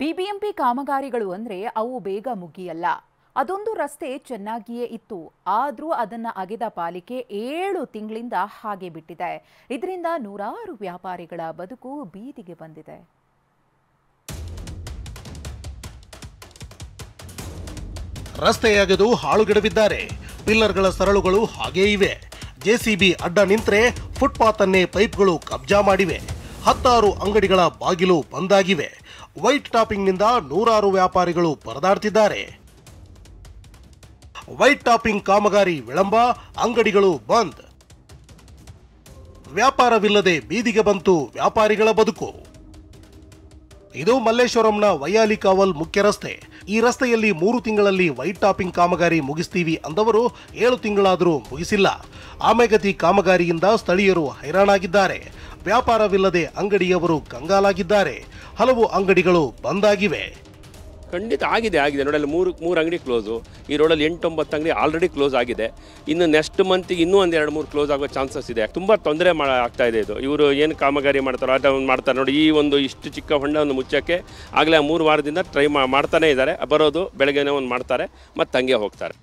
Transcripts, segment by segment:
BBMP ಕಾಮಗಾರಿಗಳು ಅಂದ್ರೆ ಅವು ಬೇಗ ಮುಗಿಯಲ್ಲ. ಅದೊಂದು ರಸ್ತೆ ಚೆನ್ನಾಗಿಯೇ ಇತ್ತು, ಆದ್ರೂ ಅದನ್ನ ಅಗೆದ ಪಾಲಿಕೆ 7 ತಿಂಗಳಿಂದ ಹಾಗೆ ಬಿಟ್ಟಿದೆ. ಇದರಿಂದ ನೂರಾರು ವ್ಯಾಪಾರಿಗಳ ಬದುಕು ಬೀದಿಗೆ ಬಂದಿದೆ. ರಸ್ತೆ ಅಗೆದು ಹಾಳುಗೆಡವಿದ್ದಾರೆ. ಪಿಲ್ಲರ್ಗಳ ಸರಳುಗಳು ಹಾಗೇ ಇವೆ. ಜೆಸಿಬಿ ಅಡ್ಡ ನಿಂತ್ರೆ ಫುಟ್ಪಾತ್ ಅನ್ನೇ ಪೈಪ್ಗಳು ಕಬ್ಜಾ ಮಾಡಿವೆ. 10 ಅಂಗಡಿಗಳ ಬಾಗಿಲು ಬಂದಾಗಿವೆ. ವೈಟ್ ಟಾಪಿಂಗ್ನಿಂದ ನೂರಾರು ವ್ಯಾಪಾರಿಗಳು ಪರದಾಡ್ತಿದ್ದಾರೆ. ವೈಟ್ ಟಾಪಿಂಗ್ ಕಾಮಗಾರಿ ವಿಳಂಬ, ಅಂಗಡಿಗಳು ಬಂದ್. ವ್ಯಾಪಾರವಿಲ್ಲದೆ ಬೀದಿಗೆ ಬಂತು ವ್ಯಾಪಾರಿಗಳ ಬದುಕು. ಇದು ಮಲ್ಲೇಶ್ವರಂನ ವೈಯಾಲಿ ಕಾವಲ್ ಮುಖ್ಯ ರಸ್ತೆ. ಈ ರಸ್ತೆಯಲ್ಲಿ 3 ತಿಂಗಳಲ್ಲಿ ವೈಟ್ ಟಾಪಿಂಗ್ ಕಾಮಗಾರಿ ಮುಗಿಸ್ತೀವಿ ಅಂದವರು 7 ತಿಂಗಳಾದರೂ ಮುಗಿಸಿಲ್ಲ. ಆಮೆಗತಿ ಕಾಮಗಾರಿಯಿಂದ ಸ್ಥಳೀಯರು ಹೈರಾಣಾಗಿದ್ದಾರೆ. ವ್ಯಾಪಾರವಿಲ್ಲದೆ ಅಂಗಡಿಯವರು ಕಂಗಾಲಾಗಿದ್ದಾರೆ. ಹಲವು ಅಂಗಡಿಗಳು ಬಂದಾಗಿವೆ. ಖಂಡಿತ ಆಗಿದೆ ನೋಡಿ, ಅಲ್ಲಿ ಮೂರು ಅಂಗಡಿ ಕ್ಲೋಸು. ಈ ರೋಡಲ್ಲಿ 8-9 ಅಂಗಡಿ ಆಲ್ರೆಡಿ ಕ್ಲೋಸ್ ಆಗಿದೆ. ಇನ್ನು ನೆಕ್ಸ್ಟ್ ಮಂತಿಗೆ ಇನ್ನೂ 1-2-3 ಕ್ಲೋಸ್ ಆಗೋ ಚಾನ್ಸಸ್ ಇದೆ. ತುಂಬ ತೊಂದರೆ ಆಗ್ತಾ ಇದೆ. ಇದು ಇವರು ಏನು ಕಾಮಗಾರಿ ಮಾಡ್ತಾರೋ ಅದನ್ನು ಮಾಡ್ತಾರೆ ನೋಡಿ. ಈ ಒಂದು ಇಷ್ಟು ಚಿಕ್ಕ ಹೊಂಡವನ್ನು ಮುಚ್ಚೋಕ್ಕೆ ಆಗಲೇ 3 ವಾರದಿಂದ ಟ್ರೈ ಮಾಡ್ತಾನೆ ಇದ್ದಾರೆ. ಬರೋದು ಬೆಳಗ್ಗೆನೇ ಒಂದು ಮಾಡ್ತಾರೆ, ಮತ್ತು ಹಂಗೆ ಹೋಗ್ತಾರೆ.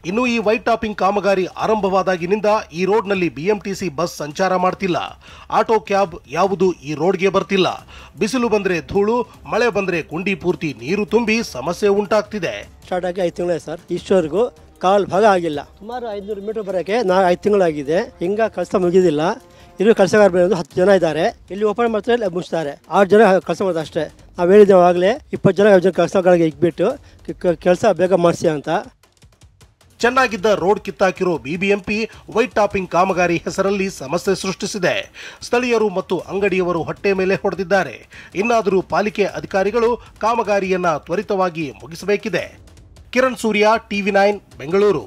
ಇನ್ನು ಈ ವೈಟ್ ಟಾಪಿಂಗ್ ಕಾಮಗಾರಿ ಆರಂಭವಾದಾಗಿನಿಂದ ಈ ರೋಡ್ನಲ್ಲಿ ಬಿಎಂಟಿಸಿ ಬಸ್ ಸಂಚಾರ ಮಾಡ್ತಿಲ್ಲ. ಆಟೋ ಕ್ಯಾಬ್ ಯಾವುದು ಈ ರೋಡ್ಗೆ ಬರ್ತಿಲ್ಲ. ಬಿಸಿಲು ಬಂದ್ರೆ ಧೂಳು, ಮಳೆ ಬಂದ್ರೆ ಗುಂಡಿ ಪೂರ್ತಿ ನೀರು ತುಂಬಿ ಸಮಸ್ಯೆ ಉಂಟಾಗ್ತಿದೆ. ಸ್ಟಾರ್ಟ್ ಆಗಿ 5 ತಿಂಗಳೇ ಸರ್. ಇಷ್ಟವರೆಗೂ ಕಾಲ್ ಭಾಗ ಆಗಿಲ್ಲ. ಸುಮಾರು 500 ಮೀಟರ್ ಬರೋಕ್ಕೆ 5 ತಿಂಗಳಾಗಿದೆ. ಹಿಂಗ ಕೆಲಸ ಮುಗಿದಿಲ್ಲ. ಇನ್ನು ಕೆಲಸಗಾರ ಬರೋದು 10 ಜನ ಇದ್ದಾರೆ. ಇಲ್ಲಿ ಓಪನ್ ಮಾಡ್ತಾರೆ, ಮುಗಿಸ್ತಾರೆ. 6 ಜನ ಕೆಲಸ ಮಾಡೋದು ಅಷ್ಟೇ. ನಾವು ಹೇಳಿದ್ದೇವೆ ಆಗಲೇ 20 ಜನ ಕೆಲಸಗಳಿಗೆ ಇಕ್ಬಿಟ್ಟು ಕೆಲಸ ಬೇಗ ಮಾಡಿಸಿ ಅಂತ. ಚೆನ್ನಾಗಿದ್ದ ರೋಡ್ ಕಿತ್ತಾಕಿರೋ ಬಿಬಿಎಂಪಿ ವೈಟ್ ಟಾಪಿಂಗ್ ಕಾಮಗಾರಿ ಹೆಸರಲ್ಲಿ ಸಮಸ್ಯೆ ಸೃಷ್ಟಿಸಿದೆ. ಸ್ಥಳೀಯರು ಮತ್ತು ಅಂಗಡಿಯವರು ಹೊಟ್ಟೆ ಮೇಲೆ ಹೊಡೆದಿದ್ದಾರೆ. ಇನ್ನಾದರೂ ಪಾಲಿಕೆ ಅಧಿಕಾರಿಗಳು ಕಾಮಗಾರಿಯನ್ನ ತ್ವರಿತವಾಗಿ ಮುಗಿಸಬೇಕಿದೆ. ಕಿರಣ್ ಸೂರ್ಯ, TV9 ಬೆಂಗಳೂರು.